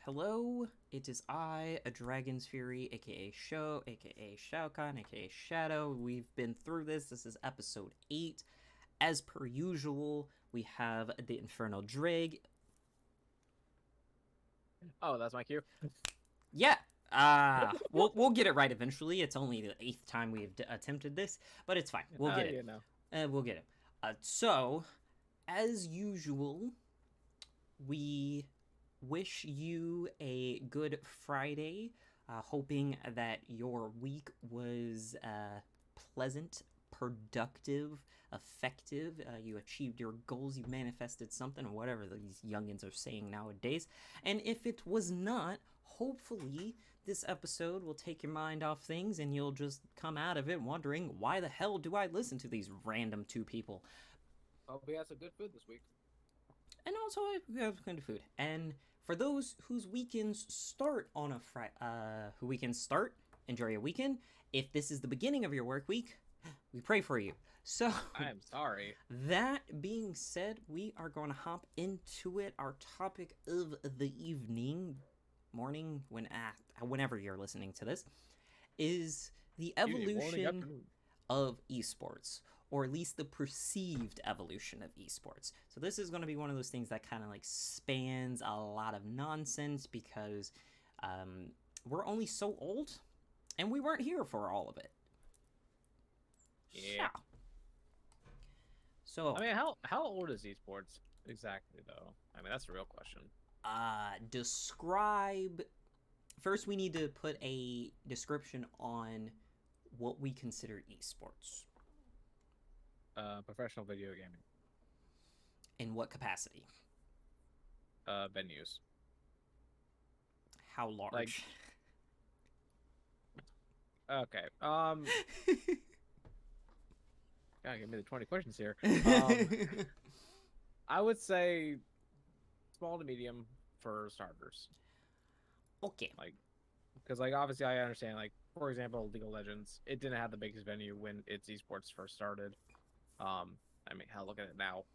Hello, it is I, a Dragon's Fury, aka Show, aka Shao Kahn, aka Shadow. We've been through this. This is episode 8. As per usual, we have the Infernal Drag. Oh, that's my cue. Yeah, we'll get it right eventually. It's only the 8th time we've attempted this, but it's fine. We'll get it. You know. We'll get it. So, as usual, we wish you a good Friday. Hoping that your week was pleasant, productive, effective. You achieved your goals, you manifested something, or whatever these youngins are saying nowadays. And if it was not, hopefully this episode will take your mind off things and you'll just come out of it wondering, why the hell do I listen to these random two people? Oh, we had some good food this week. And also we have kind of food. And for those whose weekends start on a Friday, who weekends start, enjoy your weekend. If this is the beginning of your work week, we pray for you. So, I am sorry. that being said, we are going to hop into it. Our topic of the evening, morning, whenever you're listening to this, is the evolution of esports, or at least the perceived evolution of esports. So this is going to be one of those things that kind of like spans a lot of nonsense because we're only so old and we weren't here for all of it. Yeah. So I mean, how old is esports exactly though? I mean, that's a real question. Describe. First, we need to put a description on what we consider esports. Professional video gaming. In what capacity? Venues. How large? Like, okay. Gotta give me the 20 questions here. I would say small to medium for starters. Okay. Like, because like obviously I understand, like, for example, League of Legends, it didn't have the biggest venue when its esports first started. I mean, hell, look at it now.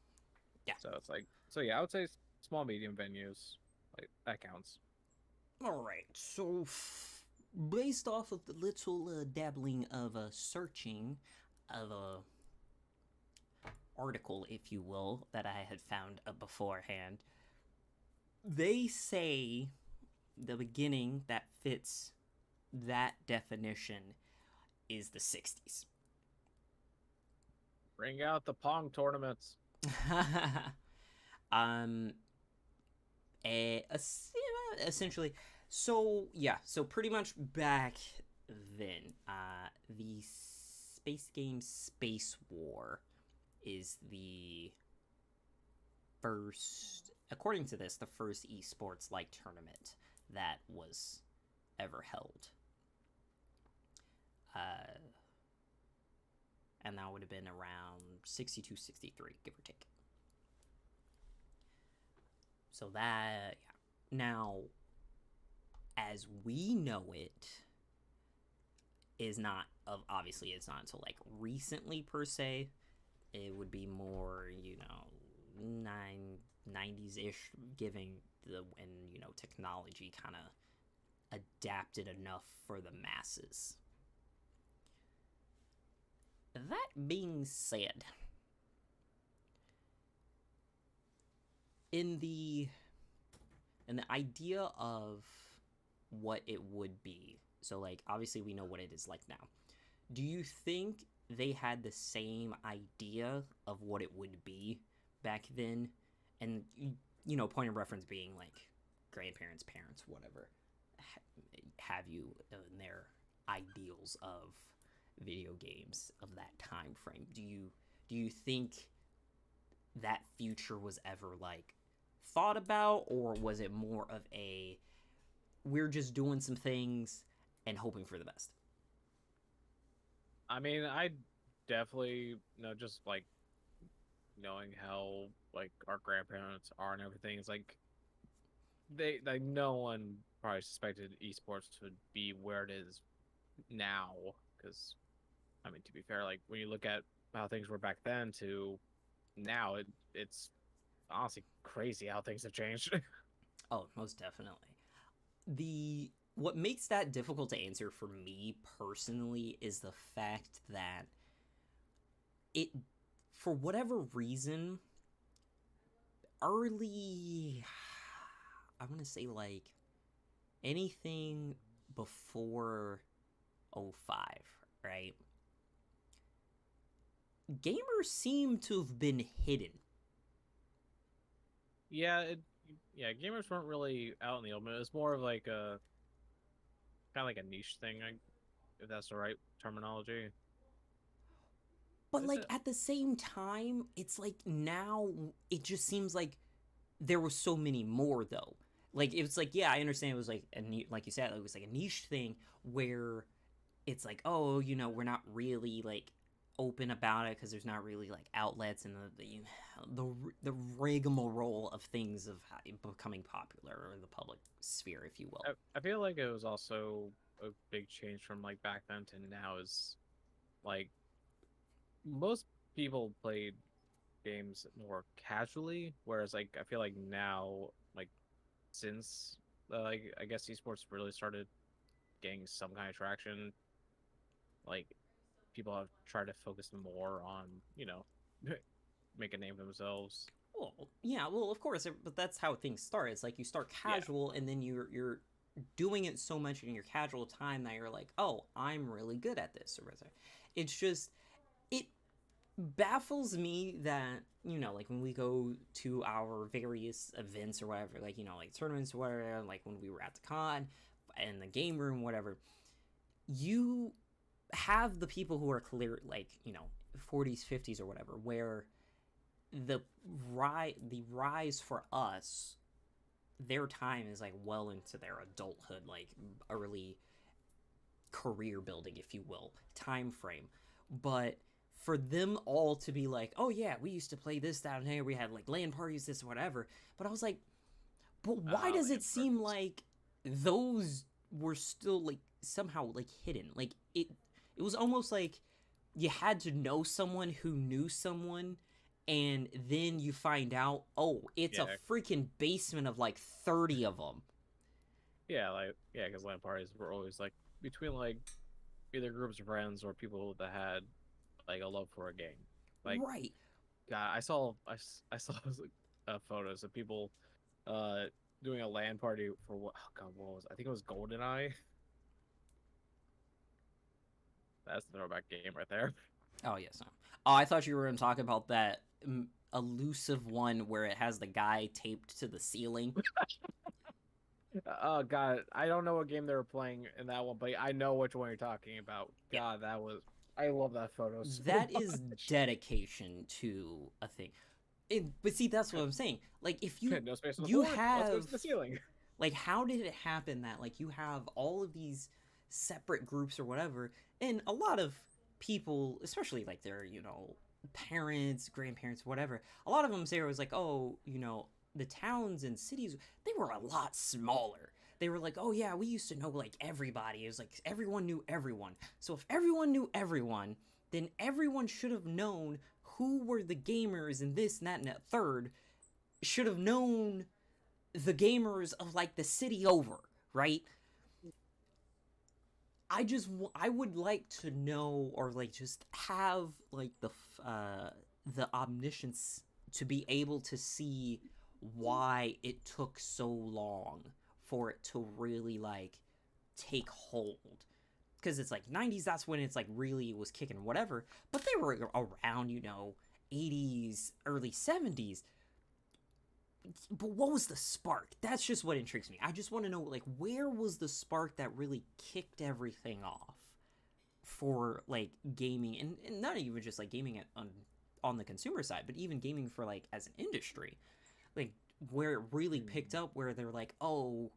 Yeah. So it's like, so yeah, I would say small, medium venues, like that counts. All right. So, based off of the little dabbling of searching of a article, if you will, that I had found beforehand, they say the beginning that fits that definition is the 60s. Bring out the Pong tournaments. um, essentially, so yeah, so pretty much back then, the space game Space War is the first, according to this, the first esports like tournament that was ever held. Uh, and that would have been around 62, 63, give or take. So that, yeah. Now, as we know it, is not of obviously it's not until like recently per se. It would be more, 90s ish, giving the when technology kind of adapted enough for the masses. That being said, in the idea of what it would be, so like obviously we know what it is like now. Do you think they had the same idea of what it would be back then? And point of reference being like grandparents, parents, whatever have you in their ideals of video games of that time frame. Do you think that future was ever like thought about, or was it more of a we're just doing some things and hoping for the best? I mean, I definitely just like knowing how like our grandparents are and everything. It's like no one probably suspected esports would be where it is now. Because I mean, to be fair, like when you look at how things were back then to now, it's honestly crazy how things have changed. Oh, most definitely. the what makes that difficult to answer for me personally is the fact that it, for whatever reason, early, I want to say like anything before '05, right? Gamers seem to have been hidden. Yeah, yeah, gamers weren't really out in the open. It was more of like a kind of like a niche thing, if that's the right terminology. But Is like it? at the same time, it's like now it just seems like there was so many more though. Like it's like, yeah, I understand it was like like you said, it was like a niche thing where it's like, oh, we're not really like open about it because there's not really like outlets and the rigmarole of things of becoming popular or the public sphere, if you will. I feel like it was also a big change from like back then to now. Is like most people played games more casually, whereas like I feel like now, like since like I guess esports really started getting some kind of traction, like people have tried to focus more on make a name for themselves. Well, yeah, well, of course, but that's how things start. It's like you start Yeah, casual, and then you're doing it so much in your casual time that you're like, oh, I'm really good at this, or whatever. It's just it baffles me that like when we go to our various events or whatever, like like tournaments or whatever, like when we were at the con and the game room, whatever, you have the people who are clear, like 40s, 50s, or whatever, where the rise for us, their time is like well into their adulthood, like early career building, if you will, time frame. But for them all to be like, oh yeah, we used to play this down here, we had like LAN parties, this whatever. But I was like, but why does it land seem parties. like those were still like somehow like hidden? Like it was almost like you had to know someone who knew someone, and then you find out, oh, it's a Yeah, freaking basement of like 30 of them. yeah, like yeah, because land parties were always like between like either groups of friends or people that had like a love for a game. Like Right. God, I saw photos of people uh doing a LAN party for what? Oh God, what was it? I think it was GoldenEye. That's the throwback game right there. Oh yes. No. Oh, I thought you were going to talk about that elusive one where it has the guy taped to the ceiling. Oh God, I don't know what game they were playing in that one, but I know which one you're talking about. Yeah, God, that was I love that photo so that is much. dedication to a thing. But see, that's what I'm saying. Like, if you No space on the you floor. Let's go have to the ceiling. like, how did it happen that like you have all of these separate groups or whatever, and a lot of people, especially like their parents, grandparents, whatever, a lot of them say it was like, oh, the towns and cities, they were a lot smaller. They were like, oh yeah, we used to know like everybody. It was like everyone knew everyone. So if everyone knew everyone, then everyone should have known who were the gamers and this and that and that third, should have known the gamers of like the city over, right? I would like to know, or like just have like the omniscience to be able to see why it took so long for it to really like take hold, because it's like 90s, that's when it's like really was kicking whatever, but they were around 80s, early 70s. But what was the spark? That's just what intrigues me. I just want to know, like, where was the spark that really kicked everything off for like gaming, and not even just like gaming on the consumer side, but even gaming for like as an industry, like where it really picked up, where they're like, oh,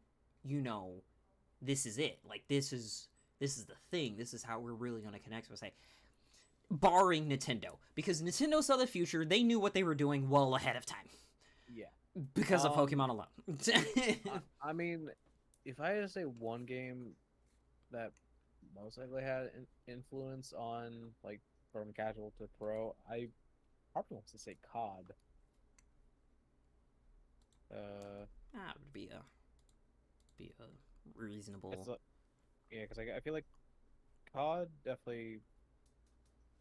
you know, this is it. Like this is the thing. This is how we're really going to connect. So say, barring Nintendo, because Nintendo saw the future. They knew what they were doing well ahead of time Yeah. because of Pokemon alone. I mean, if I had to say one game that most likely had an influence on like from casual to pro, I probably want to say COD. Uh, That would be a reasonable. Yeah, because I feel like COD definitely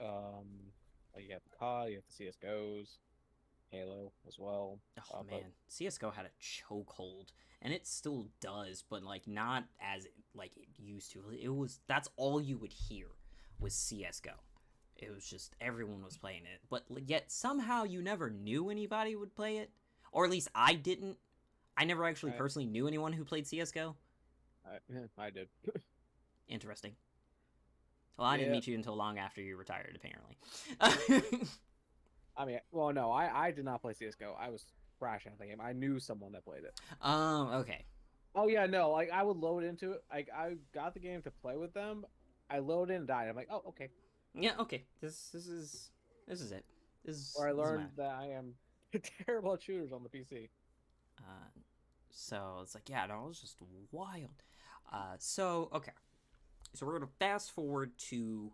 like you have the COD, you have the CS:GOs, Halo as well. Oh But man, CS:GO had a chokehold, and it still does, but like not as like it used to. It was that's all you would hear was CS:GO. It was just everyone was playing it, but yet somehow you never knew anybody would play it, or at least I didn't. I never actually I personally knew anyone who played CS:GO. I did. Interesting. Well, I didn't Yeah, meet you until long after you retired, apparently. I mean, well, no, I did not play CS:GO. I was crashing at the game. I knew someone that played it. Okay. Oh yeah, no, like I would load into it. Like I got the game to play with them. I load in and died. I'm like, oh okay. Yeah, okay. This is it. Or I This is learned mine. that I am terrible at shooters on the PC. Uh, so it's like, yeah, no, it was just wild. So okay, so we're gonna fast forward to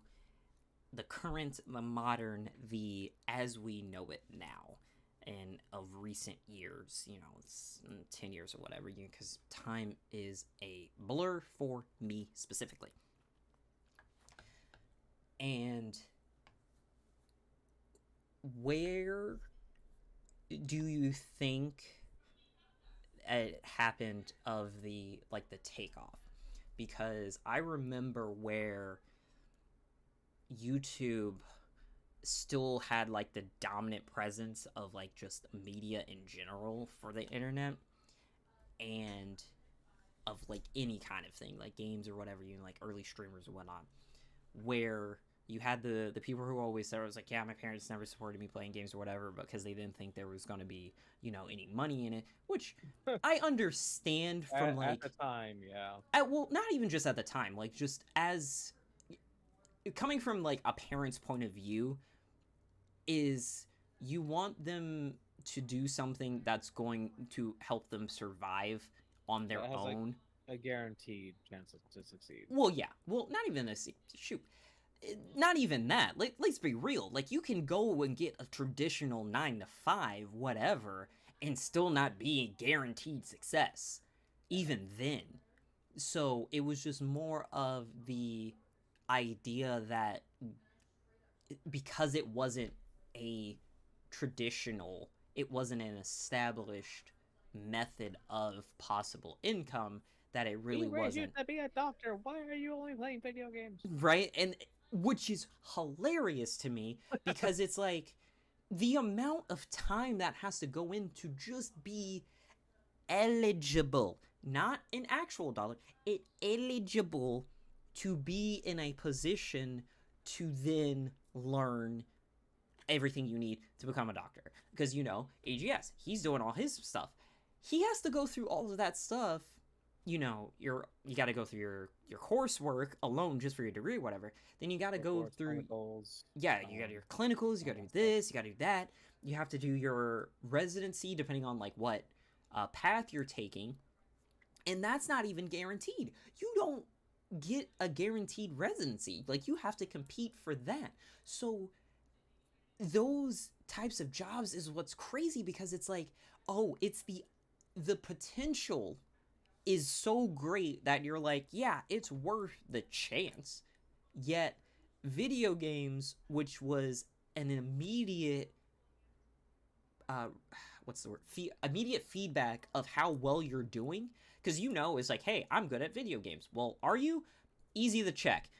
the current, the modern, the as we know it now, and of recent years. You know, it's 10 years or whatever. Because time is a blur for me specifically. And where do you think it happened of the takeoff? Because I remember where YouTube still had like the dominant presence of like just media in general for the internet, and of like any kind of thing like games or whatever, like early streamers or whatnot, where you had the people who always said, it was like, yeah, my parents never supported me playing games or whatever because they didn't think there was going to be, any money in it, which I understand from At the like time, yeah. well, not even just at the time, like just as coming from like a parent's point of view, is you want them to do something that's going to help them survive on their That has like own. a guaranteed chance to succeed. Well, yeah. Well, not even a shoot. Not even that. Let's be real. Like, you can go and get a traditional 9 to 5, whatever, and still not be guaranteed success. Even then. So it was just more of the idea that because it wasn't a traditional, it wasn't an established method of possible income, that it We really raised you wasn't. to be a doctor. Why are you only playing video games? Right? And which is hilarious to me, because it's like the amount of time that has to go in to just be eligible, not an actual dollar, it eligible to be in a position to then learn everything you need to become a doctor. Because AGS, he's doing all his stuff. He has to go through all of that stuff. You got to go through your coursework alone just for your degree or whatever. Then you got to go Reports, through, clinicals, yeah, you got your clinicals, you got to do this, you got to do that. You have to do your residency depending on like what path you're taking, and that's not even guaranteed. You don't get a guaranteed residency. Like, you have to compete for that. So those types of jobs is what's crazy, because it's like, oh, it's the potential is so great that you're like, yeah, it's worth the chance. Yet video games, which was an immediate uh what's the word, immediate feedback of how well you're doing, because it's like, hey, I'm good at video games. Well, are you? Easy to check.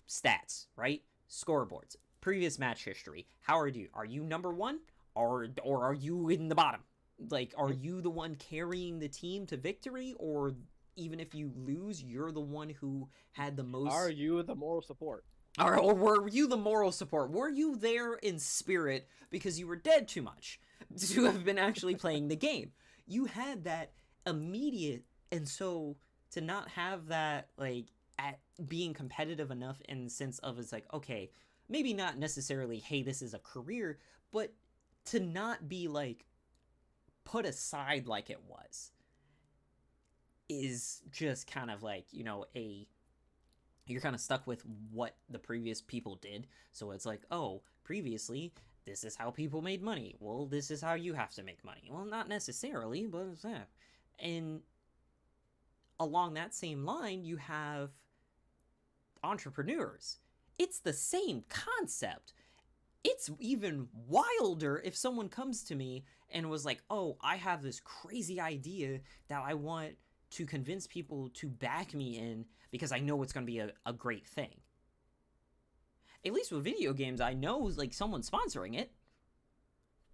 Stats, right? Scoreboards, previous match history. How are you? Are you number one, or are you in the bottom? Like, are you the one carrying the team to victory, or even if you lose, you're the one who had the Are most? you the moral support? Or were you the moral support? Were you there in spirit because you were dead too much to have been actually playing the game? You had that immediate, and so to not have that, like, at being competitive enough in the sense of, it's like, okay, maybe not necessarily, hey, this is a career, but to not be like put aside like it was, is just kind of like, you're kind of stuck with what the previous people did. So it's like, oh, previously, this is how people made money. Well, this is how you have to make money. Well, not necessarily, but it's that. And along that same line, you have entrepreneurs. It's the same concept. It's even wilder if someone comes to me and was like, oh, I have this crazy idea that I want to convince people to back me in because I know it's going to be a great thing. At least with video games, I know like someone's sponsoring it.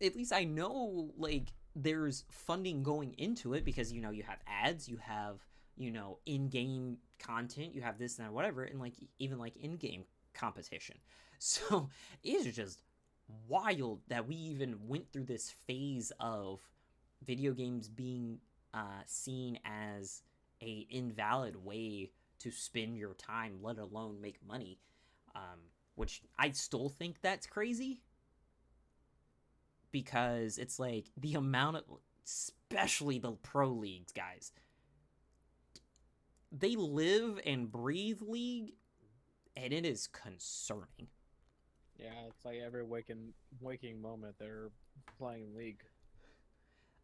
At least I know like there's funding going into it because, you know, you have ads, you have, you know, in-game content, you have this and that, whatever, and like even like in-game competition. So it's just wild that we even went through this phase of video games being seen as a invalid way to spend your time, let alone make money. Which I still think that's crazy because it's like the amount of, especially the pro leagues, guys, they live and breathe league, and it is concerning. Yeah, it's like every waking moment they're playing League.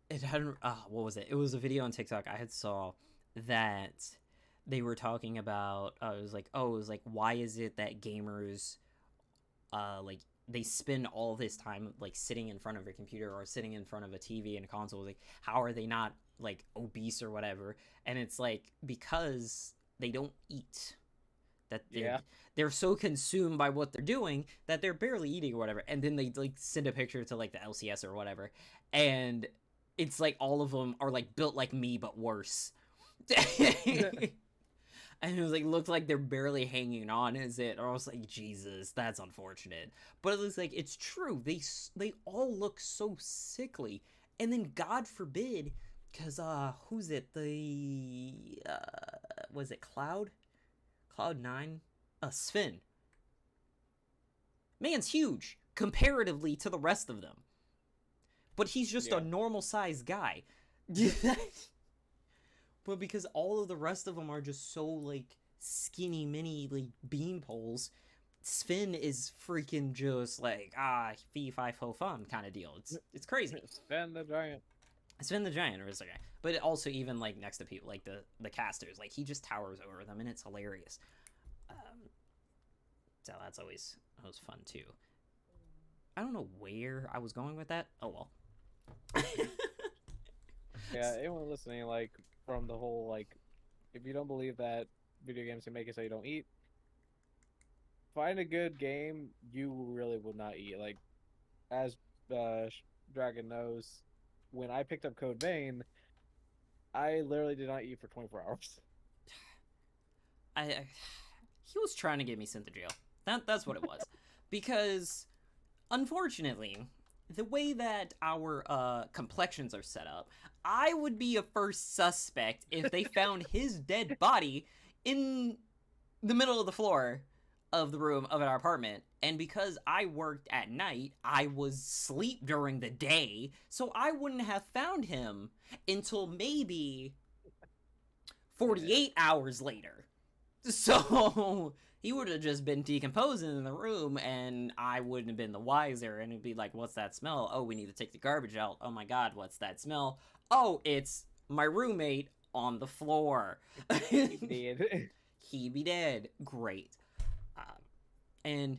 It hadn't. What was it? It was a video on TikTok I had saw that they were talking about. It was like, oh, it was like, why is it that gamers, like they spend all this time like sitting in front of a computer or sitting in front of a TV and a console? Like, how are they not like obese or whatever? And it's like because they don't eat. That they're so consumed by what they're doing that they're barely eating or whatever. And then they like send a picture to like the LCS or whatever, and it's like all of them are like built like me but worse. And it was like looked like they're barely hanging on. Is it? Or I was like, Jesus, that's unfortunate. But it was like it's true. They all look so sickly. And then God forbid, because who's it? The was it Cloud9? Sven. Man's huge comparatively to the rest of them. But he's just a normal sized guy. But because all of the rest of them are just so like skinny mini like bean poles, Sven is freaking just like fee fi fo fum kind of deal. It's crazy. Sven the Giant. Sven the Giant or okay. But it also even like next to people like the casters, like he just towers over them and it's hilarious. So that's always fun too. I don't know where I was going with that. Oh well. Yeah, anyone listening, like from the whole like, if you don't believe that video games can make it so you don't eat, find a good game you really will not eat. Like, as Dragon knows, when I picked up Code Vein, I literally did not eat for 24 hours. He was trying to get me sent to jail. That's what it was. Because, unfortunately, the way that our complexions are set up, I would be a first suspect if they found his dead body in the middle of the floor of the room of our apartment. And because I worked at night, I was asleep during the day, so I wouldn't have found him until maybe 48 hours later. So he would have just been decomposing in the room, and I wouldn't have been the wiser, and it'd be like, what's that smell? Oh, we need to take the garbage out. Oh my god, what's that smell? Oh, it's my roommate on the floor. He be dead. Great. And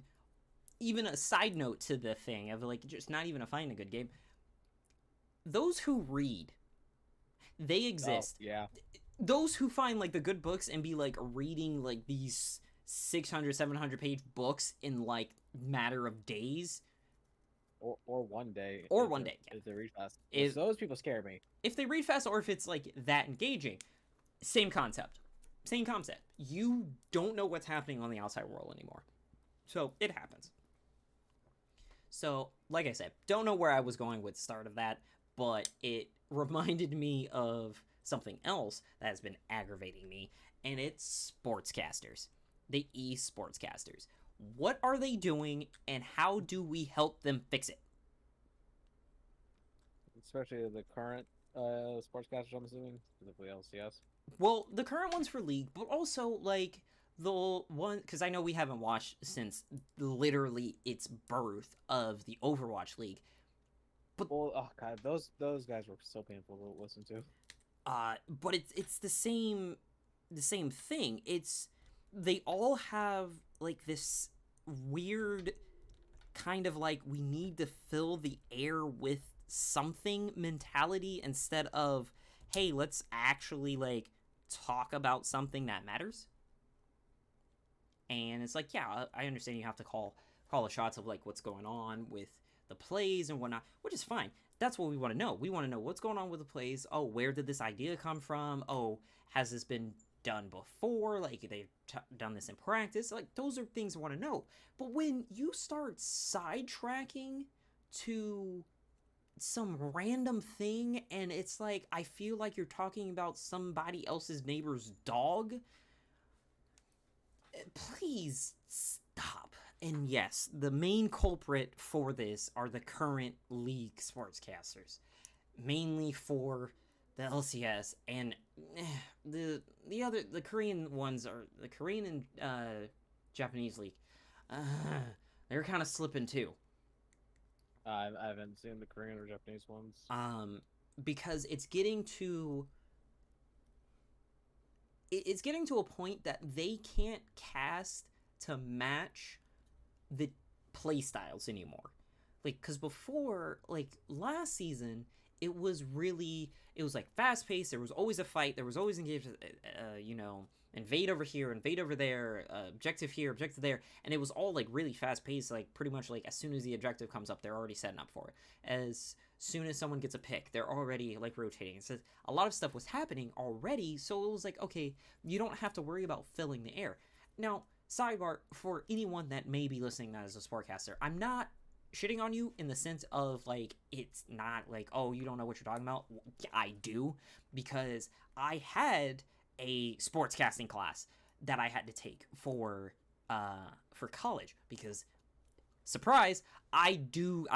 even a side note to the thing of like just not even finding a good game. Those who read, they exist. Oh, yeah. Those who find like the good books and be like reading like these 600, 700 page books in like matter of days. Or one day. Or one day, yeah. If they read fast. Those people scare me. If they read fast or if it's like that engaging, same concept. Same concept. You don't know what's happening on the outside world anymore. So it happens. So, like I said, don't know where I was going with the start of that, but it reminded me of something else that has been aggravating me, and it's sportscasters. The esportscasters. What are they doing, and how do we help them fix it? Especially the current sportscasters, I'm assuming, specifically LCS. Well, the current ones for League, but also, like, the one, because I know we haven't watched since literally its birth of the Overwatch League. But well, oh god, those guys were so painful to listen to. But it's the same the same thing. It's they all have like this weird kind of like we need to fill the air with something mentality instead of hey, let's actually like talk about something that matters. And it's like, yeah, I understand you have to call the shots of like what's going on with the plays and whatnot, which is fine. That's what we want to know. We want to know what's going on with the plays. Oh, where did this idea come from? Oh, has this been done before? Like they've done this in practice. Like those are things I want to know. But when you start sidetracking to some random thing and it's like I feel like you're talking about somebody else's neighbor's dog, please stop. And yes, the main culprit for this are the current league sportscasters, mainly for the LCS and the Korean ones are the Korean and Japanese league. Uh, they're kind of slipping too. I haven't seen the Korean or Japanese ones. Because it's getting to a point that they can't cast to match the play styles anymore. Like, because before, like last season, it was like fast paced. There was always a fight. There was always engagement. Invade over here, invade over there, objective here, objective there, and it was all like really fast paced. Like pretty much like as soon as the objective comes up, they're already setting up for it. As soon as someone gets a pick, they're already like rotating. So a lot of stuff was happening already. So it was like, okay, you don't have to worry about filling the air. Now, sidebar for anyone that may be listening as a sportcaster, I'm not shitting on you in the sense of like it's not like oh you don't know what you're talking about. I do because I had a sportscasting class that I had to take for college because surprise I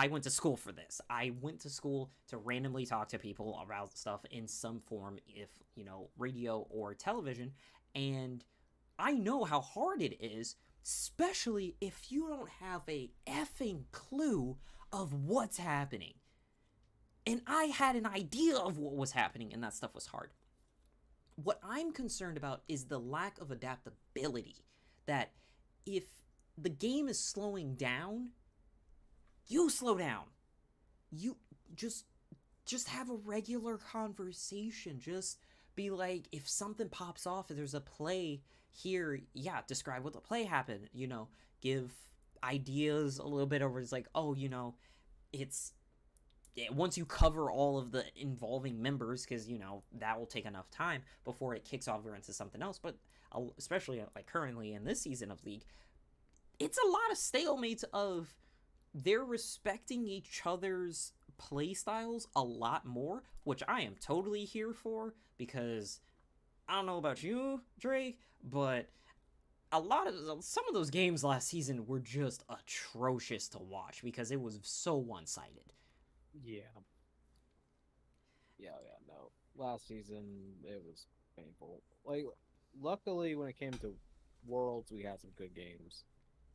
went to school for this. I went to school to randomly talk to people about stuff in some form, if radio or television, and I know how hard it is, especially if you don't have a effing clue of what's happening. And I had an idea of what was happening, and that stuff was hard. What I'm concerned about is the lack of adaptability. That if the game is slowing down, you slow down. You just have a regular conversation. Just be like, if something pops off, if there's a play here, yeah, describe what the play happened. Give ideas a little bit over. It's like, oh, it's once you cover all of the involving members, because that will take enough time before it kicks over into something else. But especially like currently in this season of League, it's a lot of stalemates of they're respecting each other's play styles a lot more, which I am totally here for because I don't know about you, Drake, but some of those games last season were just atrocious to watch because it was so one-sided. Yeah. Yeah, yeah, no. Last season it was painful. Like, luckily when it came to Worlds, we had some good games,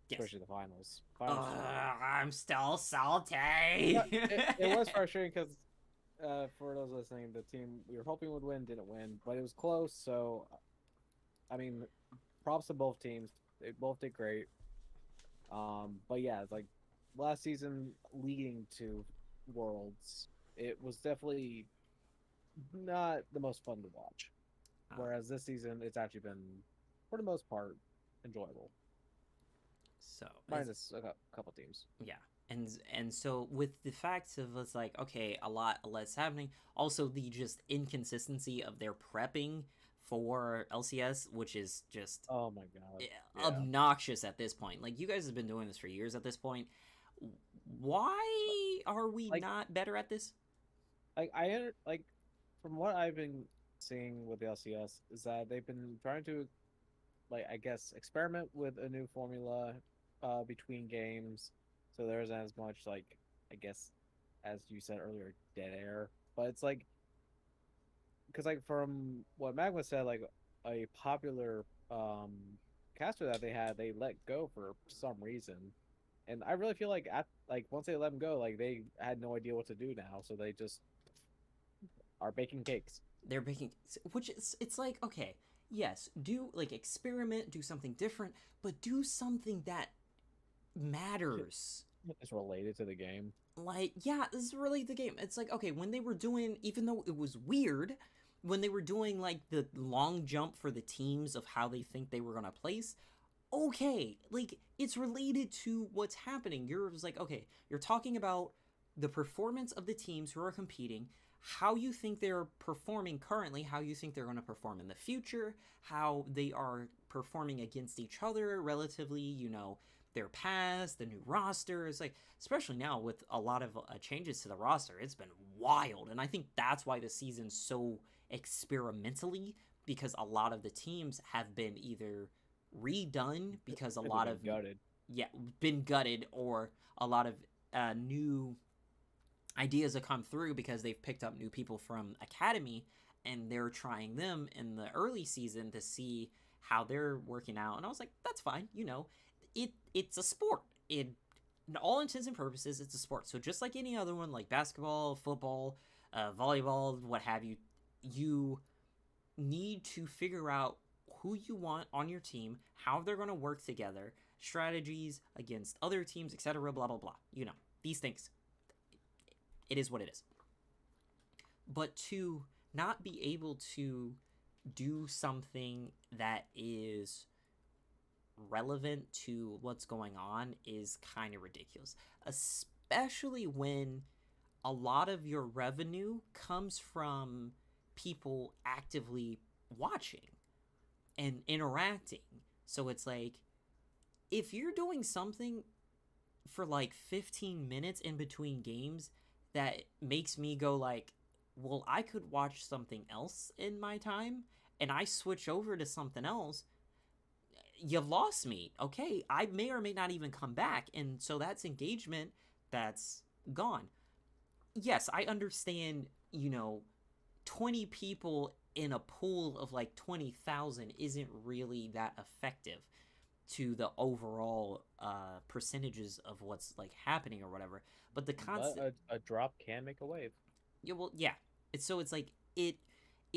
Yes. especially the finals. I'm still salty. It was frustrating because, for those listening, the team we were hoping would win didn't win, but it was close. So, I mean, props to both teams. They both did great. But yeah, it's like last season leading to Worlds, it was definitely not the most fun to watch. Whereas this season, it's actually been, for the most part, enjoyable. So Minus a couple teams. yeah, and so with the fact of it's like okay, a lot less happening. Also, the just inconsistency of their prepping for LCS, which is just Oh my god, obnoxious at this point. Like you guys have been doing this for years at this point. Why are we not better at this? Like from what I've been seeing with the LCS is that they've been trying to, like, I guess experiment with a new formula between games, so there isn't as much, like, I guess, as you said earlier, dead air. But it's like, because like from what Magma said, like a popular caster that they had, they let go for some reason, and I really feel like once they let him go, like they had no idea what to do now, so they just are baking cakes. They're baking, which it's like okay, yes, do like experiment, do something different, but do something that matters. It's related to the game. Like, yeah, this is really the game. It's like, okay, when they were doing, even though it was weird, when they were doing like the long jump for the teams of how they think they were gonna place, okay, like it's related to what's happening. You're just like, okay, you're talking about the performance of the teams who are competing, how you think they're performing currently, how you think they're going to perform in the future, how they are performing against each other relatively, their past, the new roster. It's like, especially now with a lot of changes to the roster, it's been wild. And I think that's why the season's so experimentally, because a lot of the teams have been either redone because a They've lot been of, gutted. yeah, been gutted, or a lot of new ideas have come through because they've picked up new people from academy, and they're trying them in the early season to see how they're working out. And I was like, that's fine. It's a sport. It, in all intents and purposes, it's a sport. So just like any other one, like basketball, football, volleyball, what have you, you need to figure out who you want on your team, how they're going to work together, strategies against other teams, etc. Blah blah blah. These things. It is what it is. But to not be able to do something that is relevant to what's going on is kind of ridiculous, especially when a lot of your revenue comes from people actively watching and interacting. So it's like, if you're doing something for like 15 minutes in between games that makes me go like, well, I could watch something else in my time, and I switch over to something else, you lost me. Okay, I may or may not even come back, and so that's engagement that's gone. Yes, I understand, 20 people in a pool of like 20,000 isn't really that effective to the overall percentages of what's like happening or whatever. But the But concept, a drop can make a wave. yeah, well, yeah. It's like it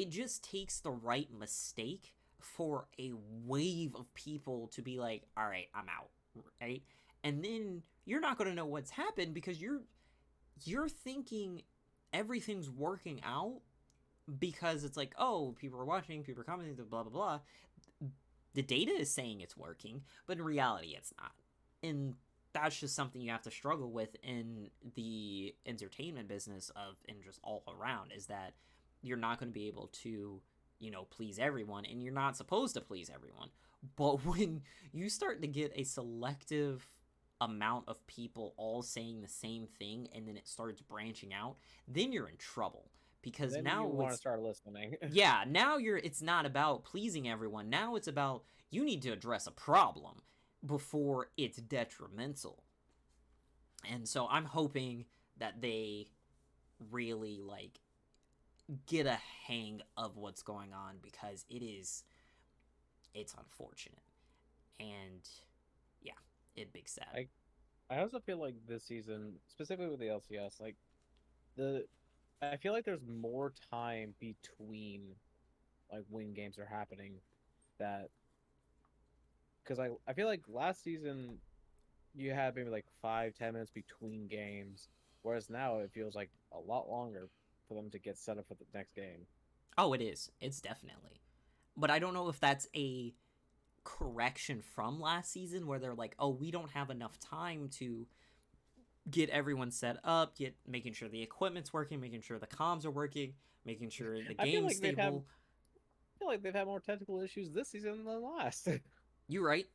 just takes the right mistake for a wave of people to be like, all right, I'm out, right? And then you're not going to know what's happened because you're thinking everything's working out because it's like, oh, people are watching, people are commenting, blah blah blah. The data is saying it's working, but in reality, it's not. And that's just something you have to struggle with in the entertainment business of, and just all around, is that you're not going to be able to, please everyone, and you're not supposed to please everyone. But when you start to get a selective amount of people all saying the same thing, and then it starts branching out, then you're in trouble. Because Then you now want to it's, start listening. yeah, now it's not about pleasing everyone. Now it's about, you need to address a problem before it's detrimental. And so I'm hoping that they really like get a hang of what's going on, because it's unfortunate. And yeah, it big sad. I I also feel like this season, specifically with the LCS, like the I feel like there's more time between like when games are happening, that because I feel like last season you had maybe like 5-10 minutes between games, whereas now it feels like a lot longer for them to get set up for the next game. Oh, it is. It's definitely. But I don't know if that's a correction from last season where they're like, "Oh, we don't have enough time to get everyone set up, get making sure the equipment's working, making sure the comms are working, making sure the I feel game's like stable." I feel like they've had more technical issues this season than last. You right.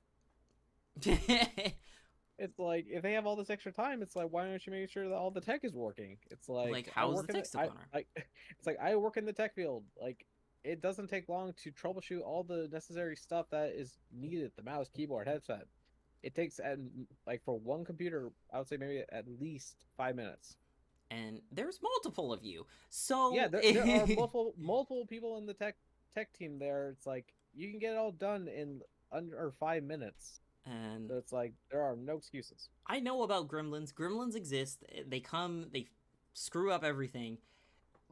It's like if they have all this extra time, it's like why don't you make sure that all the tech is working? It's like Like, I how is the work in tech still going? I it's like I work in the tech field. Like it doesn't take long to troubleshoot all the necessary stuff that is needed, the mouse, keyboard, headset. It takes like for one computer, I would say maybe at least 5 minutes. And there's multiple of you, Yeah, so there are multiple people in the tech team there. It's like you can get it all done in under 5 minutes. and So it's like there are no excuses. I know about gremlins. Gremlins exist. They come, they screw up everything.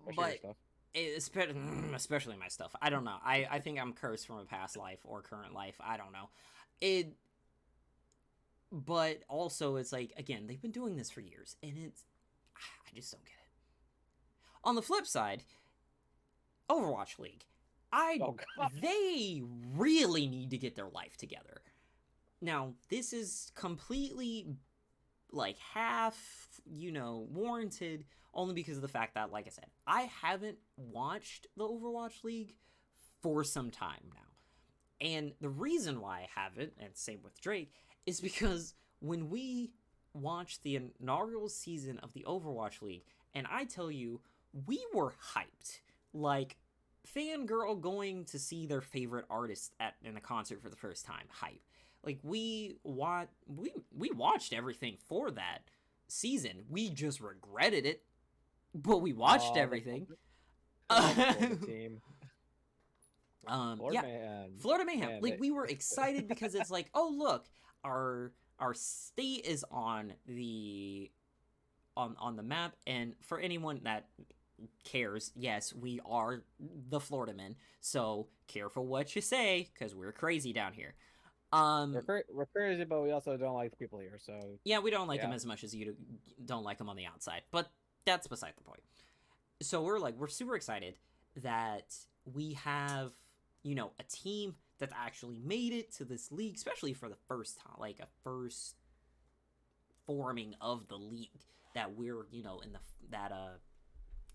Especially your But stuff. especially my stuff. I don't know. I think I'm cursed from a past life or current life. I don't know. It, but also it's like again they've been doing this for years, and I just don't get it. On the flip side, Overwatch League, Oh God. they really need to get their life together. Now this is completely like half, warranted only because of the fact that, like I said, I haven't watched the Overwatch League for some time now. And the reason why I haven't, and same with Drake, is because when we watched the inaugural season of the Overwatch League, and I tell you, we were hyped. Like, fangirl going to see their favorite artist in a concert for the first time, hype. Like we watched everything for that season. We just regretted it, but we watched everything. The team. Yeah, Florida Mayhem. Like we were excited because it's like, oh look, our state is on the map, and for anyone that cares, yes, we are the Florida men. So careful what you say, because we're crazy down here. We're crazy, but we also don't like the people here. So yeah, we don't like them as much as you don't like them on the outside. But that's beside the point. So we're super excited that we have a team that's actually made it to this league, especially for the first time, like a first forming of the league that we're in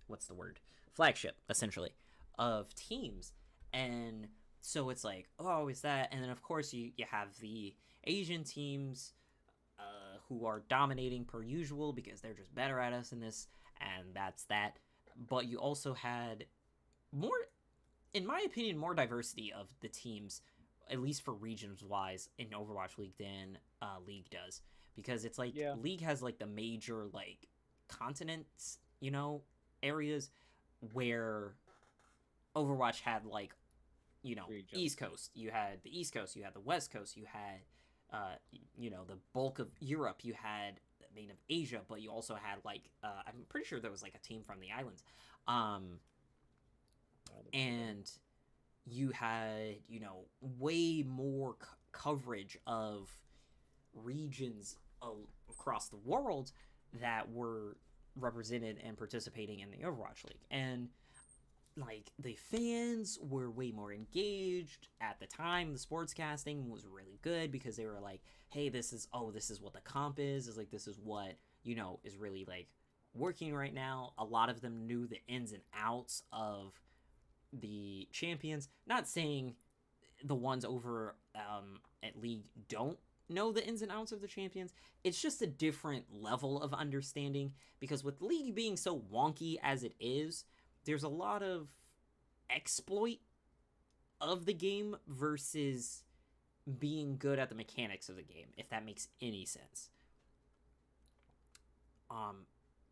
what's the word, flagship essentially of teams. And so it's like, oh, is that? And then of course you have the Asian teams who are dominating per usual because they're just better at us in this, and that's that. But you also had more, in my opinion, more diversity of the teams, at least for regions wise, in Overwatch League than League does, because it's like League has like the major like continents, areas, where Overwatch had like regions. East Coast. You had the East Coast. You had the West Coast. You had the bulk of Europe. You had the main of Asia, but you also had like I'm pretty sure there was like a team from the islands, and you had way more coverage of regions across the world that were represented and participating in the Overwatch League. And like the fans were way more engaged at the time. The sportscasting was really good because they were like, hey, this is what the comp is like, this is what is really like working right now. A lot of them knew the ins and outs of the champions. Not saying the ones over at League don't know the ins and outs of the champions. It's just a different level of understanding, because with League being so wonky as it is, there's a lot of exploit of the game versus being good at the mechanics of the game, if that makes any sense.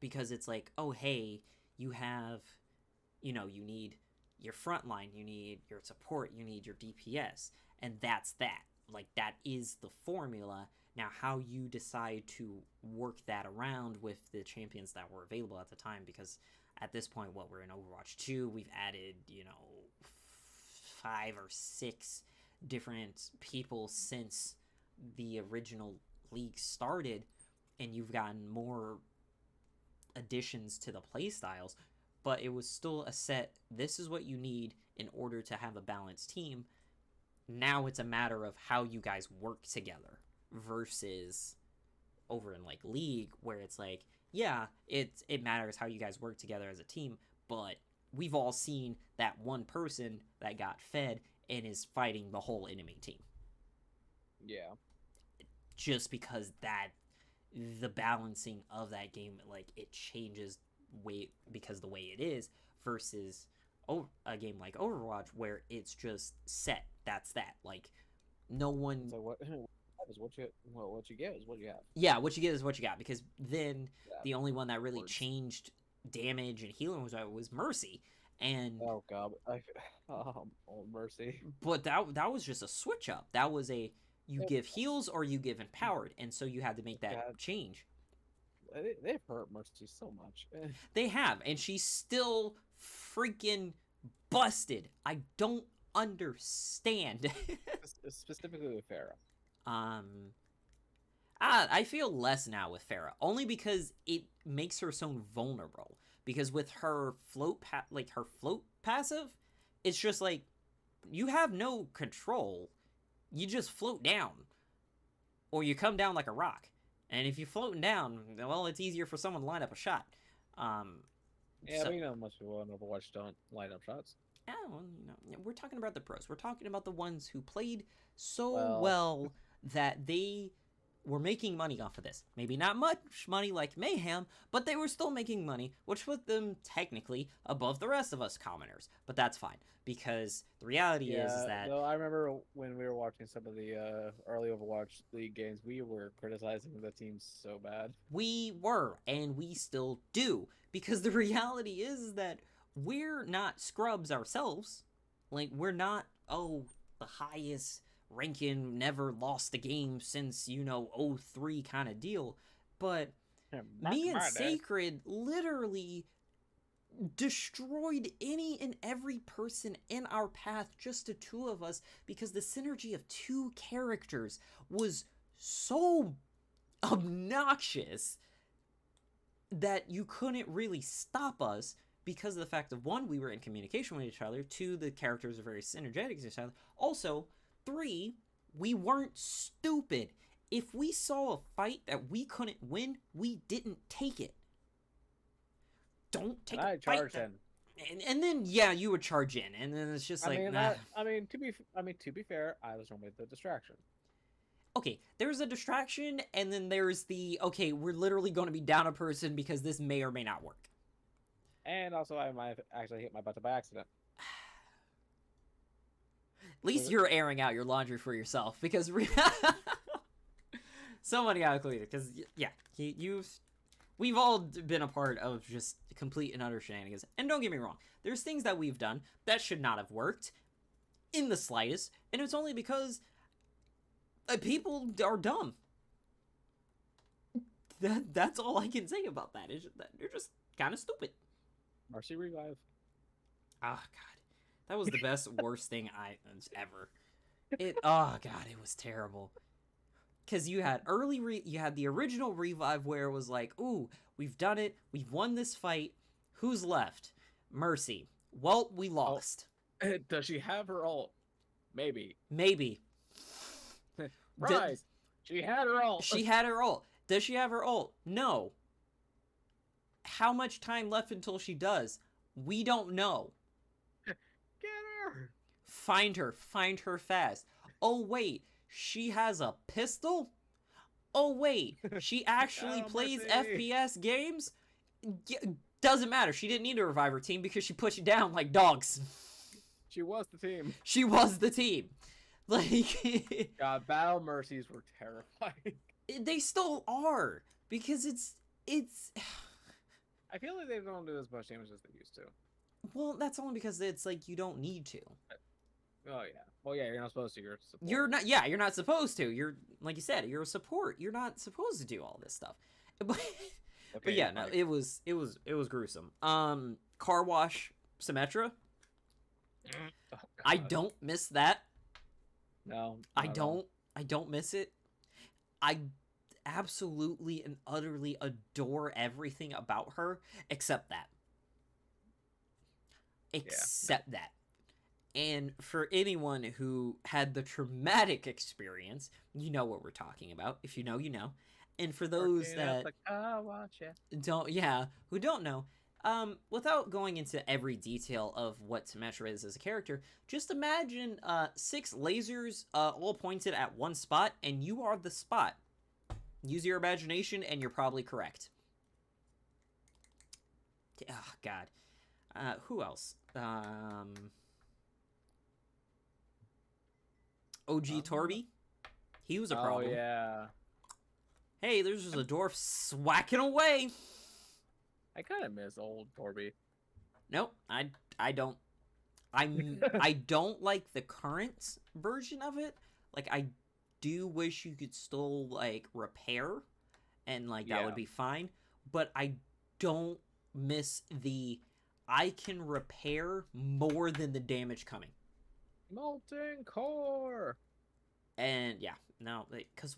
Because it's like, oh hey, you have you need your front line, you need your support, you need your DPS, and that's that. Like, that is the formula. Now, how you decide to work that around with the champions that were available at the time, because at this point, we're in Overwatch 2, we've added, 5 or 6 different people since the original league started, and you've gotten more additions to the playstyles, but it was still a set, this is what you need in order to have a balanced team. Now it's a matter of how you guys work together, versus over in like League, where it's like, yeah, it matters how you guys work together as a team, but we've all seen that one person that got fed and is fighting the whole enemy team. Yeah. Just because the balancing of that game, like, it changes because the way it is, versus a game like Overwatch where it's just set. That's that. Like, no one. So what you get is what you have. Yeah, what you get is what you got. Because then the only one that really changed damage and healing was Mercy. And oh god, Mercy. But that was just a switch up. That was you give heals or you give empowered, and so you had to make that change. They've hurt Mercy so much. They have, and she's still freaking busted. I don't understand. Specifically with Farah. um, I feel less now with Farah, only because it makes her so vulnerable. Because with her float passive, it's just like you have no control. You just float down, or you come down like a rock. And if you're floating down, well, it's easier for someone to line up a shot. Um, Yeah, so, but most people in Overwatch don't line up shots. yeah, well, we're talking about the pros. We're talking about the ones who played so Well, well that they were making money off of this. Maybe not much money like Mayhem, but they were still making money, which put them technically above the rest of us commoners. But that's fine, because the reality is that... No, I remember when we were watching some of the early Overwatch League games, we were criticizing the teams so bad. We were, and we still do, because the reality is that we're not scrubs ourselves. Like, we're not, the highest ranking, never lost a game since, 03 kind of deal. But me and Sacred literally destroyed any and every person in our path, just the two of us, because the synergy of two characters was so obnoxious that you couldn't really stop us, because of the fact of, one, we were in communication with each other, two, the characters are very synergetic with each other, also, three, we weren't stupid. If we saw a fight that we couldn't win, we didn't take it. Don't take a fight that... And then you would charge in, and then it's just nah. To be fair, I was normally the distraction. Okay, there's a distraction, and then there's the, okay, we're literally going to be down a person because this may or may not work. And also, I might have actually hit my button by accident. At least you're airing out your laundry for yourself, because somebody got to clean it, because, yeah, we've all been a part of just complete and utter shenanigans. And don't get me wrong, there's things that we've done that should not have worked in the slightest, and it's only because people are dumb. That's all I can say about that. Is that they're just kind of stupid. Mercy revive. Oh god, that was the best worst thing ever. Oh god, it was terrible. Because you had you had the original revive where it was like, ooh, we've done it, we've won this fight. Who's left? Mercy. Well, we lost. Oh. Does she have her ult? Maybe. Right. She had her ult. She had her ult. Does she have her ult? No. How much time left until she does? We don't know. Get her. Find her. Find her fast. Oh, wait. She has a pistol? Oh, wait. She actually plays FPS games? Doesn't matter. She didn't need to revive her team because she put you down like dogs. She was the team. She was the team. Like... God, battle mercies were terrifying. They still are. Because it's... I feel like they don't do as much damage as they used to. Well, that's only because it's like you don't need to. Oh, yeah. Well, yeah, you're not supposed to. You're a support. You're not supposed to. You're, like you said, you're a support. You're not supposed to do all this stuff. But, okay, but yeah, no, it was gruesome. Car wash Symmetra. Oh, I don't miss that. No. I don't miss it. I absolutely and utterly adore everything about her except that. Except that. And for anyone who had the traumatic experience, you know what we're talking about. If you know, you know. And for those that who don't know, without going into every detail of what Symmetra is as a character, just imagine 6 lasers all pointed at one spot, and you are the spot. Use your imagination, and you're probably correct. Oh, God. Who else? OG Torby. He was a problem. Oh, yeah. Hey, there's just a dwarf swacking away. I kind of miss old Torby. Nope, I don't. I don't like the current version of it. Like, I do wish you could still, like, repair, and, like, that would be fine. But I don't miss the I can repair more than the damage coming. Molten core. And yeah, no, because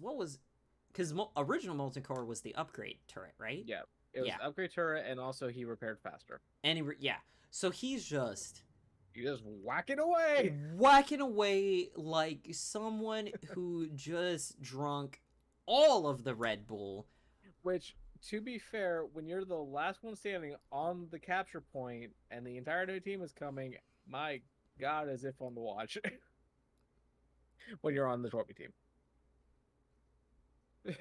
original Molten Core was the upgrade turret, right? Yeah, it was Yeah, upgrade turret, and also he repaired faster. and yeah, so he's just You just whack it away. whacking away like someone who just drunk all of the Red Bull. Which, to be fair, when you're the last one standing on the capture point and the entire new team is coming, my God, is it fun to watch when you're on the Torby team.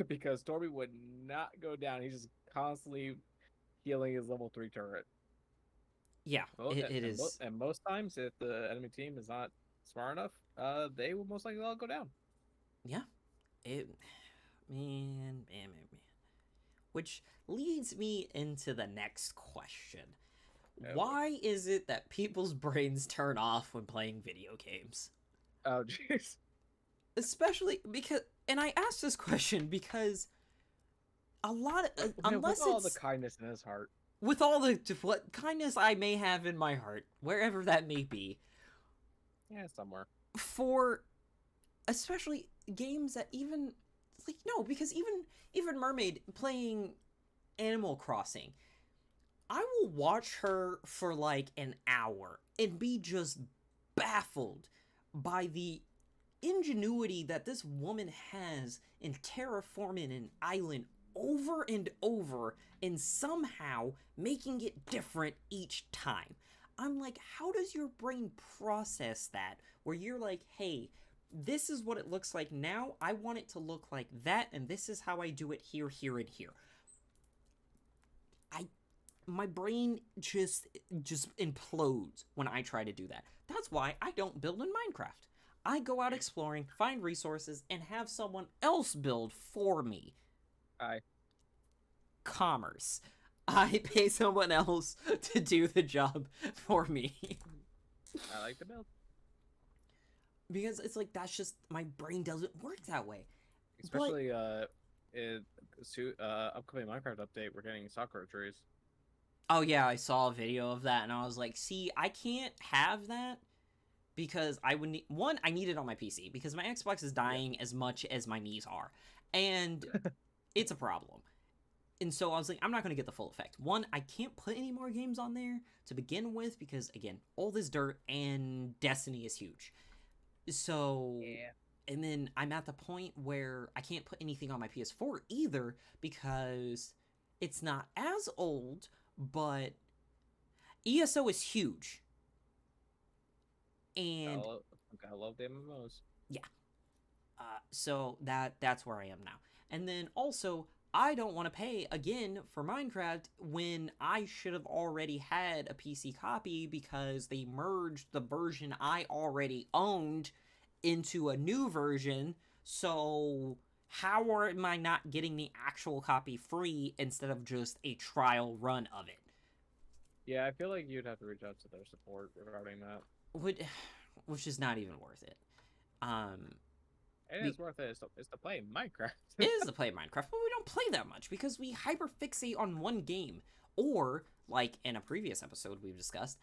Because Torby would not go down. He's just constantly healing his level 3 turret. Yeah, it is. And most times, if the enemy team is not smart enough, they will most likely all go down. Yeah, man. Which leads me into the next question. Why is it that people's brains turn off when playing video games? Oh, jeez. Especially because, and I asked this question because a lot of, unless with all it's the kindness in his heart, with all the what kindness I may have in my heart, wherever that may be, yeah, somewhere. for especially games that even like no, because even Mermaid playing Animal Crossing, I will watch her for like an hour and be just baffled by the ingenuity that this woman has in terraforming an island over and over and somehow making it different each time. I'm like, how does your brain process that? Where you're like, hey, this is what it looks like now. I want it to look like that, and this is how I do it here, here, and here. My brain just implodes when I try to do that. That's why I don't build in Minecraft. I go out exploring, find resources, and have someone else build for me. Commerce. I pay someone else to do the job for me. I like to build. Because it's like, that's just, my brain doesn't work that way. Especially in upcoming Minecraft update, we're getting Sakura trees. Oh yeah, I saw a video of that, and I was like, see, I can't have that because I would need one. I need it on my PC because my Xbox is dying as much as my knees are, and it's a problem. And so I was like, I'm not going to get the full effect. One, I can't put any more games on there to begin with because again, all this dirt and Destiny is huge. So yeah. And then I'm at the point where I can't put anything on my PS4 either because it's not as old, but ESO is huge. And I love the MMOs. Yeah. So that's where I am now. And then also, I don't want to pay again for Minecraft when I should have already had a PC copy because they merged the version I already owned into a new version. So how am I not getting the actual copy free instead of just a trial run of it? Yeah, I feel like you'd have to reach out to their support regarding that. Which is not even worth it. It is worth it. It's to play Minecraft. It is to play Minecraft, but we don't play that much because we hyperfixate on one game. Or, like in a previous episode we've discussed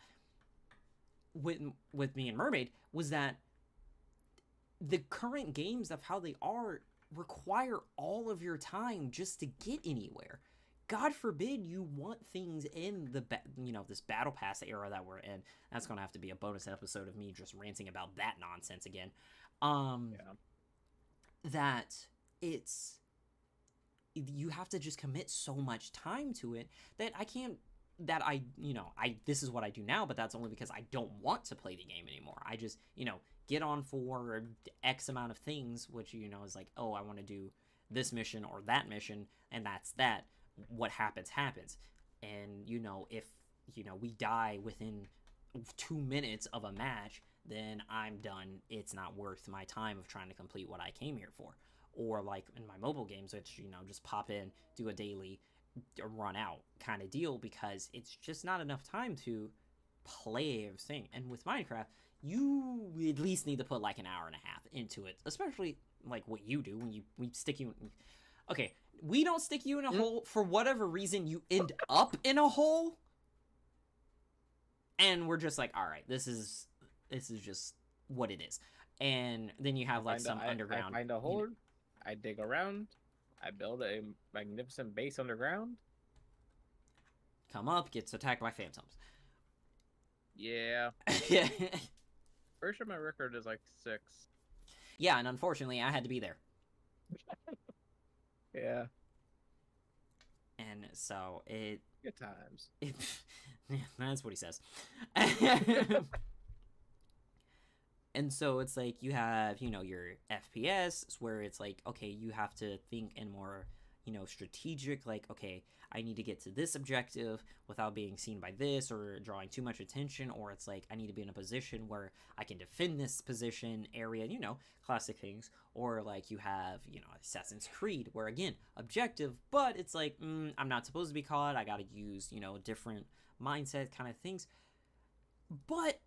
with me and Mermaid, was that the current games of how they are require all of your time just to get anywhere. God forbid you want things in the this battle pass era that we're in. That's gonna have to be a bonus episode of me just ranting about that nonsense again. That it's you have to just commit so much time to it that I can't. That this is what I do now, but that's only because I don't want to play the game anymore. I just get on for X amount of things, which is like, oh, I want to do this mission or that mission, and that's that. What happens, and if we die within 2 minutes of a match, then I'm done. It's not worth my time of trying to complete what I came here for. Or like in my mobile games, which just pop in, do a daily, run out kind of deal, because it's just not enough time to play everything. And with Minecraft, you at least need to put like an hour and a half into it, especially like what you do when we stick you in. Okay, we don't stick you in a hole for whatever reason. You end up in a hole. and we're just like, all right, this is just what it is. And then you have like some I underground, find a hole. I dig around. I build a magnificent base underground. come up, gets attacked by phantoms. Yeah. Yeah. Pretty sure my record is like 6. Yeah, and unfortunately, I had to be there. Yeah. And so it Good times. yeah, that's what he says. And so it's like you have, your FPS where it's like, okay, you have to think in more, strategic, like, okay, I need to get to this objective without being seen by this or drawing too much attention, or it's like I need to be in a position where I can defend this position area, classic things. Or like you have, Assassin's Creed where again, objective, but it's like, I'm not supposed to be caught. I got to use, different mindset kind of things. But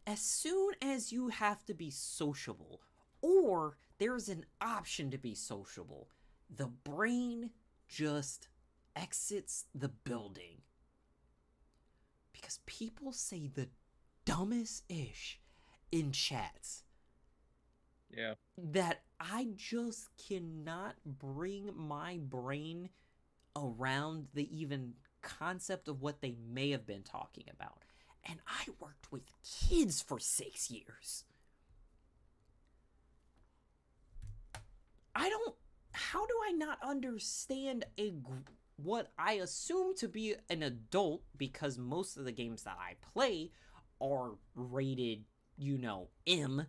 as soon as you have to be sociable, or there's an option to be sociable, the brain just exits the building. Because people say the dumbest ish in chats. Yeah. That I just cannot bring my brain around the even concept of what they may have been talking about. And I worked with kids for 6 years. How do I not understand what I assume to be an adult, because most of the games that I play are rated, M,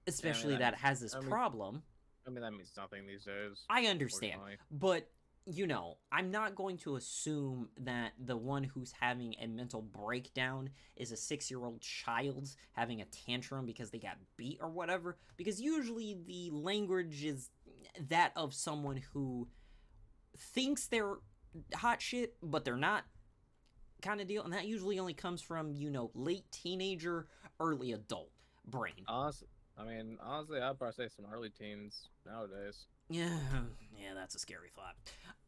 especially that has this problem. I mean, that means nothing these days. I understand, but I'm not going to assume that the one who's having a mental breakdown is a 6-year-old child having a tantrum because they got beat or whatever, because usually the language is that of someone who thinks they're hot shit, but they're not, kind of deal, and that usually only comes from, late teenager, early adult brain. Honestly, I'd probably say some early teens nowadays. Yeah, that's a scary thought.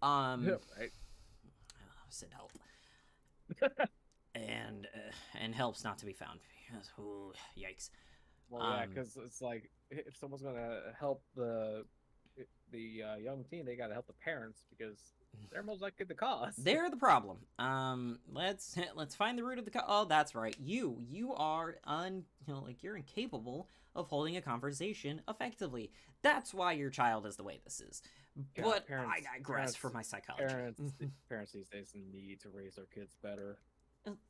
Right. Said help. and help's not to be found. Ooh, yikes. Well, yeah, because it's like if someone's gonna help the young teen, they gotta help the parents because they're most likely the cause. They're the problem. Let's find the root of the oh, that's right. You are you're incapable of holding a conversation effectively. That's why your child is the way this is. Yeah, but I digress for my psychology. Parents these days need to raise their kids better.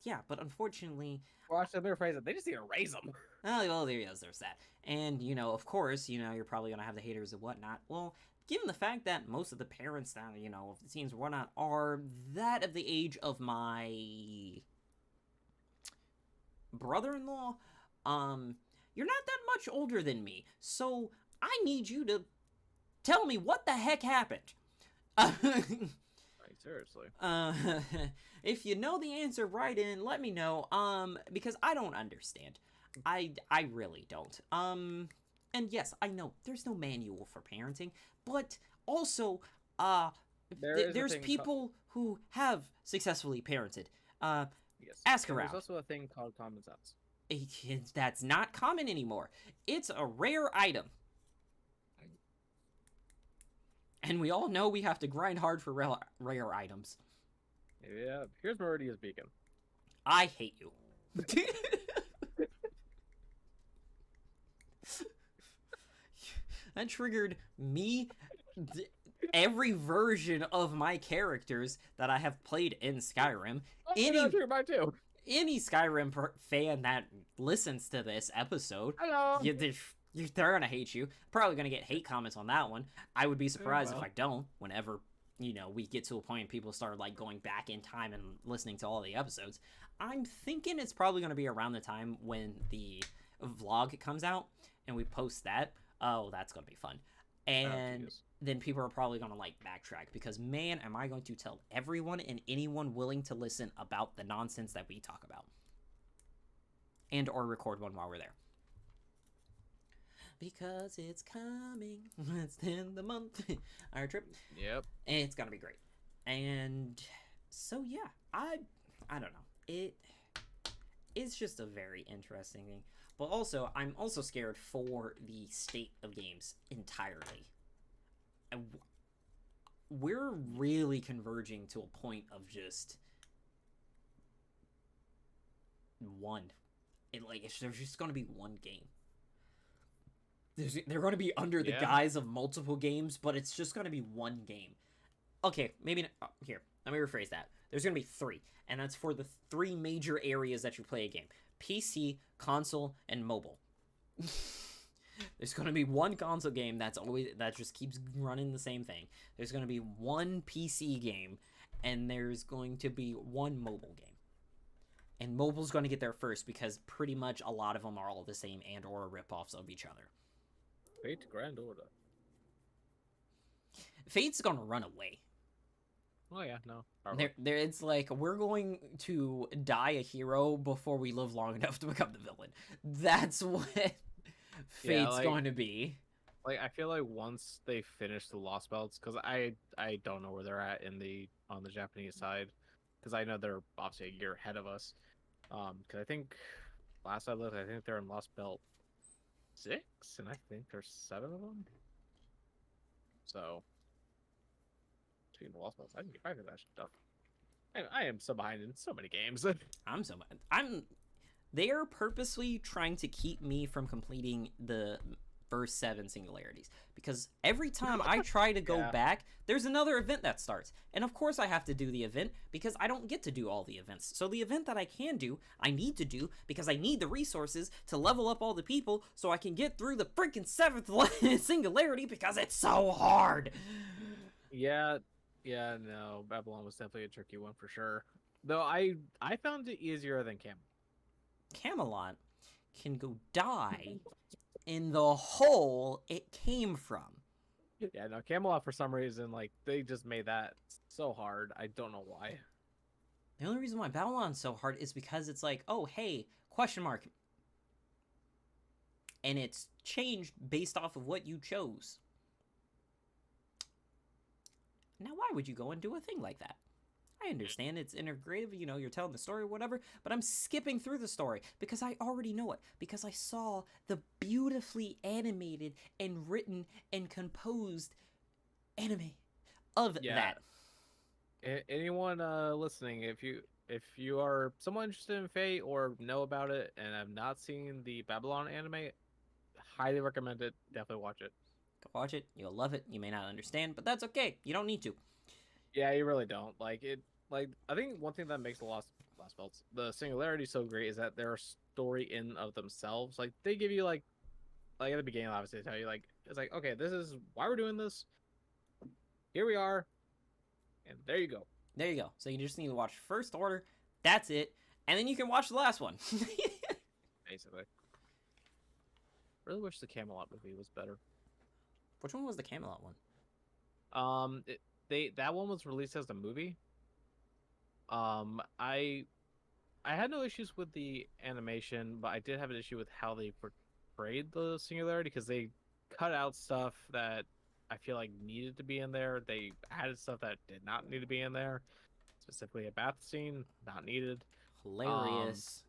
Yeah, but unfortunately, well, actually, let me rephrase it. They just need to raise them. Oh, well, there's that. And, of course, you're probably going to have the haters and whatnot. Well, given the fact that most of the parents that, of the teens and whatnot are that of the age of my brother-in-law, you're not that much older than me. So I need you to tell me what the heck happened. Seriously. If you know the answer, write in, let me know, because I don't understand. I really don't. And yes, I know there's no manual for parenting, but also, there's people who have successfully parented. Yes. Ask around. There's also a thing called common sense. That's not common anymore. It's a rare item. And we all know we have to grind hard for rare items. Yeah, here's Meridia's beacon. I hate you. That triggered me. Every version of my characters that I have played in Skyrim. Any Skyrim fan that listens to this episode, hello, they're gonna hate you. Probably gonna get hate comments on that one. I would be surprised if I don't. Whenever we get to a point and people start like going back in time and listening to all the episodes, I'm thinking it's probably gonna be around the time when the vlog comes out and we post that. Oh, that's gonna be fun. And then people are probably gonna like backtrack because man, am I going to tell everyone and anyone willing to listen about the nonsense that we talk about, and or record one while we're there. Because it's coming. It's in the month. Our trip. Yep. And it's gonna be great. And so yeah, I don't know. it is just a very interesting thing. But also, I'm also scared for the state of games entirely. We're really converging to a point of just one. There's just going to be one game. They're going to be under the guise of multiple games, but it's just going to be one game. Okay, maybe here. Let me rephrase that. There's going to be 3, and that's for the 3 major areas that you play a game: PC, console, and mobile. There's going to be one console game that just keeps running the same thing. There's going to be one PC game, and there's going to be one mobile game. And mobile's going to get there first because pretty much a lot of them are all the same and or ripoffs of each other. Fate Grand Order. Fate's going to run away. Oh yeah, no. It's like we're going to die a hero before we live long enough to become the villain. That's what Fate's going to be. Like I feel like once they finish the Lost Belts, because I don't know where they're at on the Japanese side, because I know they're obviously a year ahead of us. Because I think last I looked, I think they're in Lost Belt 6, and I think there's 7 of them. So. The Lost Belts, I can that stuff. I am so behind in so many games. They are purposely trying to keep me from completing the first 7 singularities because every time I try to go back, there's another event that starts, and of course I have to do the event because I don't get to do all the events. So the event that I can do, I need to do because I need the resources to level up all the people so I can get through the freaking 7th singularity because it's so hard. Yeah, no, Babylon was definitely a tricky one for sure. Though I found it easier than Camelot can go die in the hole it came from. Yeah, no, Camelot for some reason, like, they just made that so hard. I don't know why. The only reason why Babylon's so hard is because it's like, oh, hey, question mark. And it's changed based off of what you chose. Now, why would you go and do a thing like that? I understand it's integrative, you're telling the story or whatever, but I'm skipping through the story because I already know it, because I saw the beautifully animated and written and composed anime of that. Anyone listening, if you are somewhat interested in Fate or know about it and have not seen the Babylon anime, highly recommend it. Definitely watch it. Watch it. You'll love it. You may not understand, but that's okay. You don't need to. Yeah, you really don't. Like I think one thing that makes the Lost Belts, the Singularity, so great is that they're a story in of themselves. Like they give you like at the beginning, obviously, they tell you it's like, okay, this is why we're doing this. Here we are, and there you go. There you go. So you just need to watch First Order. That's it, and then you can watch the last one. Basically. Really wish the Camelot movie was better. Which one was the Camelot one? That one was released as a movie. I had no issues with the animation, but I did have an issue with how they portrayed the Singularity because they cut out stuff that I feel like needed to be in there. They added stuff that did not need to be in there, specifically a bath scene, not needed. Hilarious.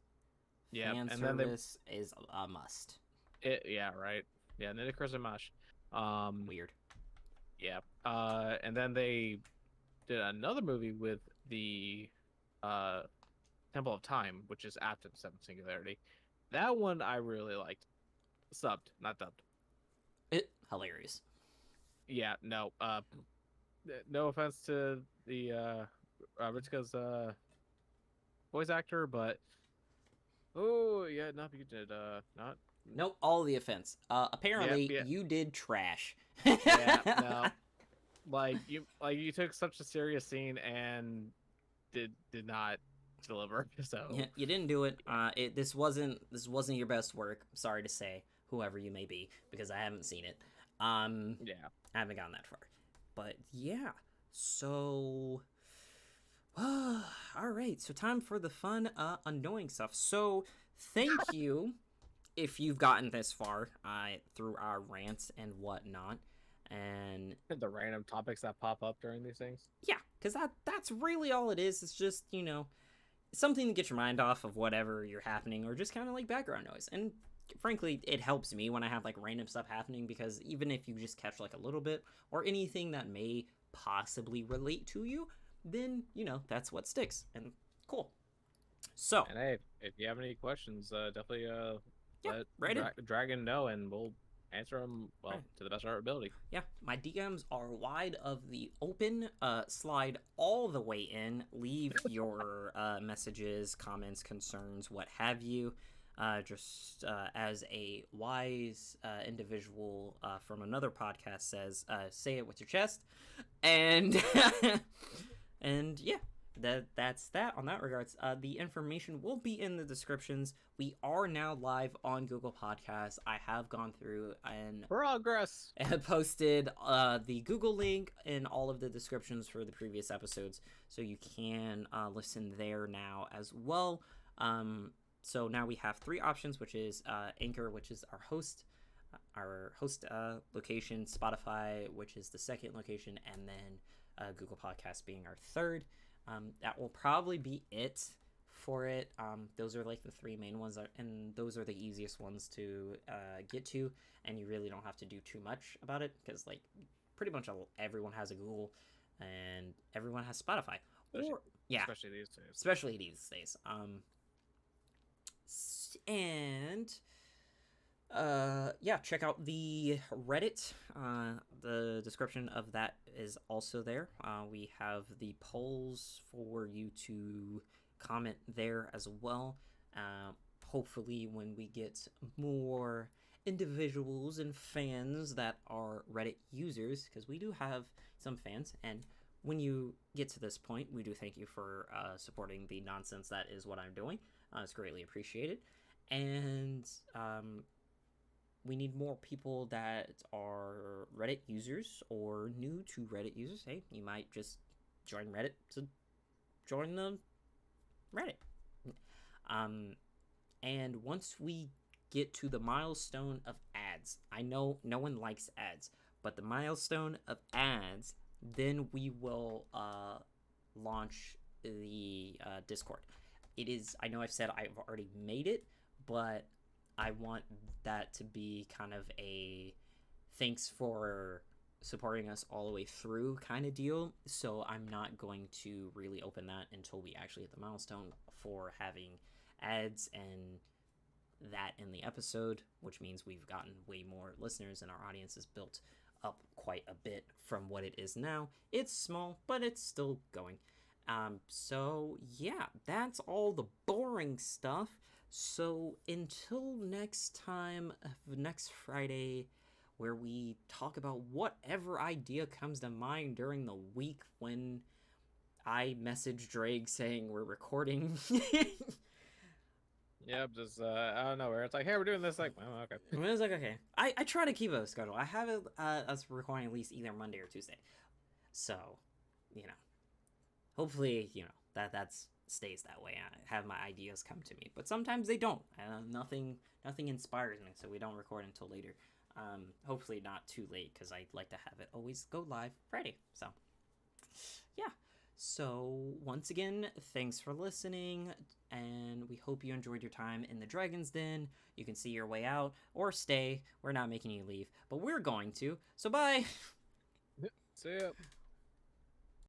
Yeah, fan and service is a must. Yeah, right. Yeah, Nidicrus and Mush. Weird. Yeah. And then they did another movie with the Temple of Time, which is after the 7th Singularity. That one I really liked. Subbed, not dubbed. Hilarious. Yeah, no. No offense to the Ritsuka's voice actor, but not you did not. Nope, all the offense. Apparently you did trash. Yeah, no. Like you took such a serious scene and did not deliver. So yeah, you didn't do it. This wasn't your best work. Sorry to say, whoever you may be, because I haven't seen it. Yeah, I haven't gotten that far. But yeah, so all right. So time for the fun, annoying stuff. So thank you if you've gotten this far through our rants and whatnot. And the random topics that pop up during these things. Yeah, because that's really all it is. It's just, something to get your mind off of whatever you're happening, or just kind of like background noise. And frankly, it helps me when I have like random stuff happening, because even if you just catch like a little bit or anything that may possibly relate to you, then that's what sticks. And cool. So And hey, if you have any questions, definitely yeah, let write in. Dragon know, and we'll answer them Right. to the best of our ability. Yeah, my DMs are wide of the open. Slide all the way in. Leave your messages, comments, concerns, what have you. Just as a wise individual from another podcast says, say it with your chest. And and yeah, that's that on that regards. The information will be in the descriptions. We are now live on Google Podcasts. I have gone through and Progress. posted the Google link in all of the descriptions for the previous episodes, so you can listen there now as well. So now we have 3 options, which is Anchor, which is our host location, Spotify, which is the second location, and then Google Podcasts being our third. That will probably be it for it. Those are like the 3 main ones, and those are the easiest ones to get to, and you really don't have to do too much about it, because like pretty much everyone has a Google and everyone has Spotify. Especially these days. Especially these days. And check out the Reddit. The description of that is also there. We have the polls for you to comment there as well. Hopefully when we get more individuals and fans that are Reddit users, because we do have some fans, and when you get to this point, we do thank you for supporting the nonsense that is what I'm doing. It's greatly appreciated. And we need more people that are Reddit users or new to Reddit users. Hey, you might just join Reddit to join the Reddit. And once we get to the milestone of ads, I know no one likes ads, but the milestone of ads, then we will launch the Discord. It is, I know I've said I've already made it, but I want that to be kind of a thanks for supporting us all the way through kind of deal. So I'm not going to really open that until we actually hit the milestone for having ads and that in the episode, which means we've gotten way more listeners and our audience is built up quite a bit from what it is now. It's small, but it's still going. So yeah, that's all the boring stuff. So until next time, next Friday, where we talk about whatever idea comes to mind during the week when I message Drake saying we're recording. Yep, just out of nowhere. It's like, hey, we're doing this. Like, oh, okay. I was like, okay. I try to keep a schedule. I have it us recording at least either Monday or Tuesday. So, hopefully, that's stays that way. I have my ideas come to me, but sometimes they don't. Nothing inspires me, so we don't record until later. Hopefully not too late, because I like to have it always go live Friday. So, yeah. So, once again, thanks for listening, and we hope you enjoyed your time in the Dragon's Den. You can see your way out, or stay. We're not making you leave, but we're going to. So, bye! See ya.